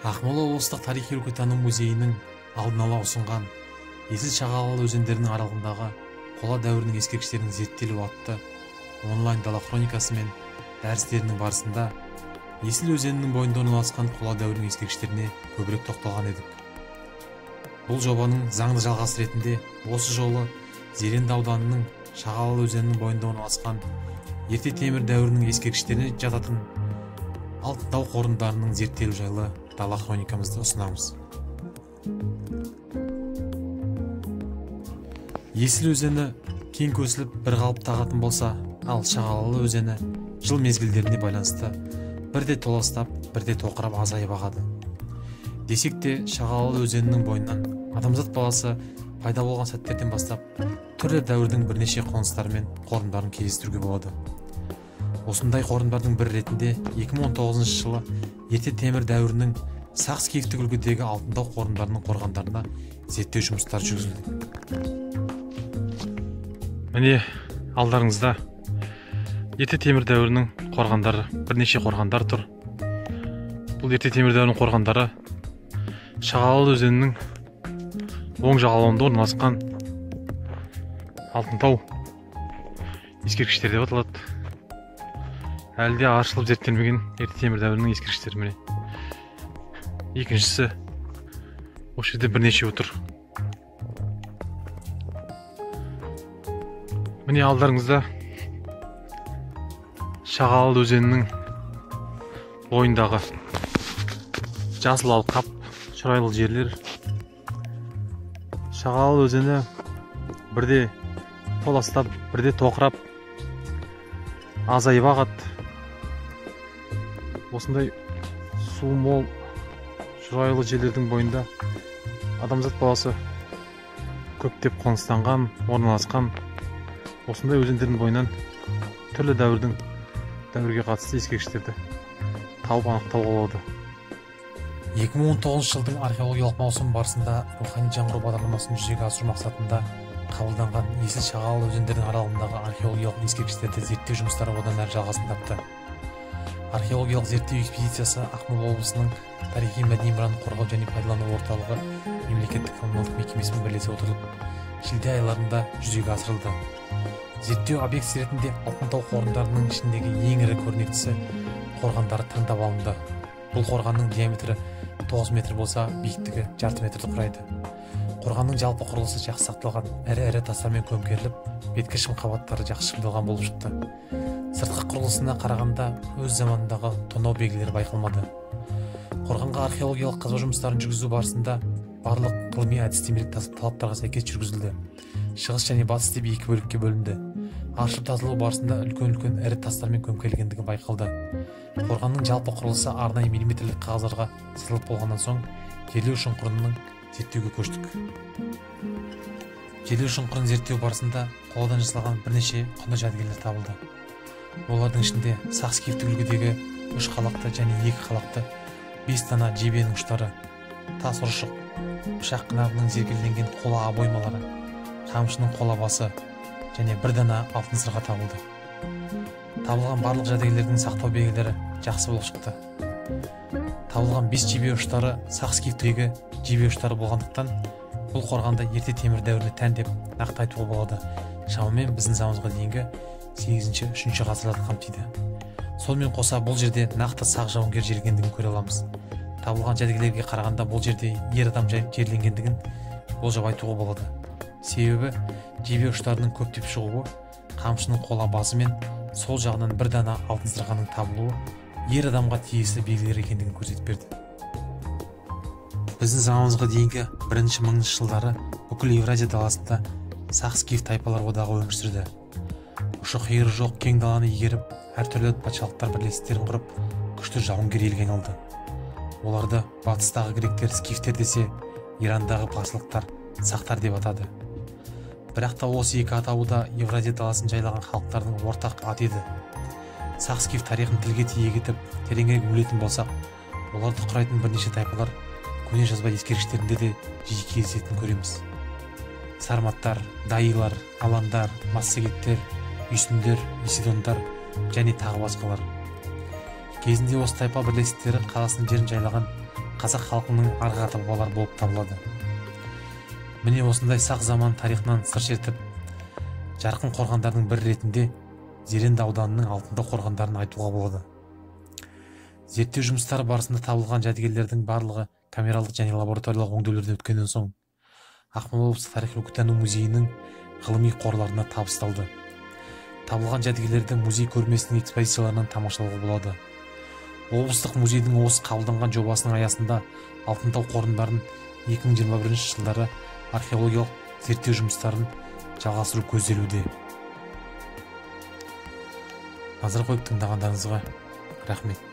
Ақмола облыстық тарихи-өлкетану музейінің алдын ала ұсынған Есіл Шағалалы өзендерінің аралығындағы қола дәуірінің ескерткіштерінің зерттелуі атты онлайн дала хроникасы мен дәрістерінің барысында Есіл өзенінің бойында орналасқан қола дәуірінің ескерткіштеріне көбірек тоқталған едік. Бұл жобаның заңды жалғасы ретінде осы жолы Зеренді ауданының Шағалалы өзенінің бойында орналасқан ерте темір дәуірінің ескерткіштеріне жататын алтын тау қорымдарының зерттелу жайлы дала хроникамызды ұсынамыз. Есіл өзені кең көсіліп бір қалыпта ағатын болса, ал Шағалалы өзені жыл мезгілдеріне байланысты бірде толастап, бірде тоқырап азайып ағады. Десек те, Шағалалы өзенінің бойынан адамзат баласы пайда болған сәттерден бастап түрлі дәуірдің бірнеше қоныстары мен қорымдарын кездестіруге болады. Осындай қорымдардың бір ретінде 2019 жылы ерте темір дәуірінің Сақ-Скифтік үлгідегі алтын тау қорымдарының қорғандарына зерттеу жұмыстары жүргізілді. Міне алдарыңызда ерте темір дәуірінің қорғандары, бірнеше қорғандар тұр. Бұл ерте темір дәуірінің қорғандары Шағалалы өзенінің оң жағалауында орналасқан алтын тау ескерткіштері деп аталады. Әлі де аршылып зерттелмеген ерте темір дәуірінің ескерткіштері міне. Екіншісі осы жерде бірнеше отыр. Міне алдарыңызда Шағалалы өзенінің бойындағы жасыл алқап, шұрайлы жерлер. Шағалалы өзені бірде толастап, бірде тоқырап азайып ағады. Осындай су мол шұрайлы жерлердің бойында адамзат баласы көптеп қоныстанған, орналасқан. Осындай өзендердің бойынан түрлі дәуірге қатысты ескерткіштерді тауып анықтауға болады. 2019 жылдың археологиялық маусым барысында рухани жаңғыру бағдарламасын жүзеге асыру мақсатында қабылданған Есіл Шағалалы өзендерінің аралығындағы археологиялық ескерткіштерді зерттеу жұмыстары одан әрі жалғасын тапты. Археологиялық зерттеу экспедициясы Ақмола облысының тарихи-мәдени мұраны қорғау және пайдалану орталығы мемлекеттік коммуналдық мекемесімен бірлесе отырып, шілде айларында жүзеге асырылды. Зерттеу объектісі ретінде алтын тау қорымдарының ішіндегі ең ірі көрнектісі қорғандары таңдап алынды. Бұл қорғанның диаметрі 9 метр болса, биіктігі жарты метрді құрайды. Қорғанның жалпы құрылысы жақсы сақталған, ірі тастармен көмкеріліп, беткі шым қабаттары жақсы шымдалған болып шықты. Сыртқы құрылысына қарағанда өз заманындағы тонау белгілері байқалмады. Қорғанға археологиялық қазба жұмыстарын жүргізу барысында барлық ғылыми әдістемелік талаптарға сәйкес жүргізілді. Шығыс және батыс деп екі бөлікке бөлінді. Аршып тазалау барысында үлкен ірі тастармен көмкерілгендігі байқалды. Қорғанның жалпы құрылысы арнайы миллиметрлік қағаздарға сызылып болғаннан соң жерлеу шұңқырының зерттеуге көштік. Жерлеу шұңқырын зерттеу барысында қоладан жасалған бірнеше құнды жәдігерлер табылды. Олардың ішінде Сақ-Скифтік үлгідегі 3 қалақты және 2 қалақты 5 дана жебенің ұштары, тас ұршық, пышақ қынабының зергерленген қола абоймалары, қамшының қола басы және 1 дана алтын сырға табылды. Табылған барлық жәдігерлердің сақтау белгілері жақсы болып шықты. Табылған 5 жебе ұштары Сақ-Скифтегі жебе ұштары болғандықтан, бұл қорғанда ерте темір дәуіріне тән деп нақты айтуға болады. Шамамен біздің заманымызға дейінгі 8-3 ғасырларды қамтиды. Сонымен қоса бұл жерде нақты сақ жауынгер жерлегендігін көре аламыз. Табылған жәдігерлерге қарағанда бұл жерде ер адам жерленгендігін болжап айтуға болады. Себебі жебе ұштарының көптеп шығуы, қамшының қола басы мен сол жағынан 1 дана алтын сырғаның табылуы ер адамға тиесілі белгілер екендігін көрсетіп берді. Біздің заманымызға дейінгі 1-ші мыңыншы жылдары бүкіл Евразия даласында Сақ-Скиф тайпалар одағы өмір сүрді. Ұшы-қиыры жоқ кең даланы игеріп, әртүрлі патшалықтар бірлестіктерін құрып, күшті жауынгер елге айналды. Оларды батыстағы гректер скифтер десе, Ирандағы парсылықтар сақтар деп атады. Бірақ та осы екі атауы да Евразия даласын жайлаған халықтардың ортақ аты еді. Сақ-Скиф тарихын тілге тиек етіп, тереңірек білетін болсақ, оларды құрайтын бірнеше тайпалар көне жазба ескерткіштерінде де жиі кездесетінін көреміз. Сарматтар, дайылар, аландар, массагеттер, үйсіндер, исидондар және тағы басқалар. Кезінде осы тайпа бірлестіктері қаласының жерін жайлаған қазақ халқының арғы ата бабалары болып табылады. Міне осындай сақ заман тарихынан сыр шертіп, жарқын қорғандардың бірі ретінде Зеренді ауданының алтынтау қорғандарын айтуға болады. Зерттеу жұмыстары барысында табылған жәдігерлердің барлығы камералдық және лабораториялық өңдеулерден өткеннен соң Ақмола облыстық тарих-өлкетану музейінің ғылыми қорларына табысталды. Табылған жәдігерлерді музей көрмесінің экспозицияларынан тамашалауға болады. Облыстық музейдің осы қабылданған жобасының аясында алтынтау қорымдарын 2021 жылдары археологиялық зерттеу жұмыстарын жалғастыру көзделуде. Назар қойып тыңдағандарыңызға рахмет.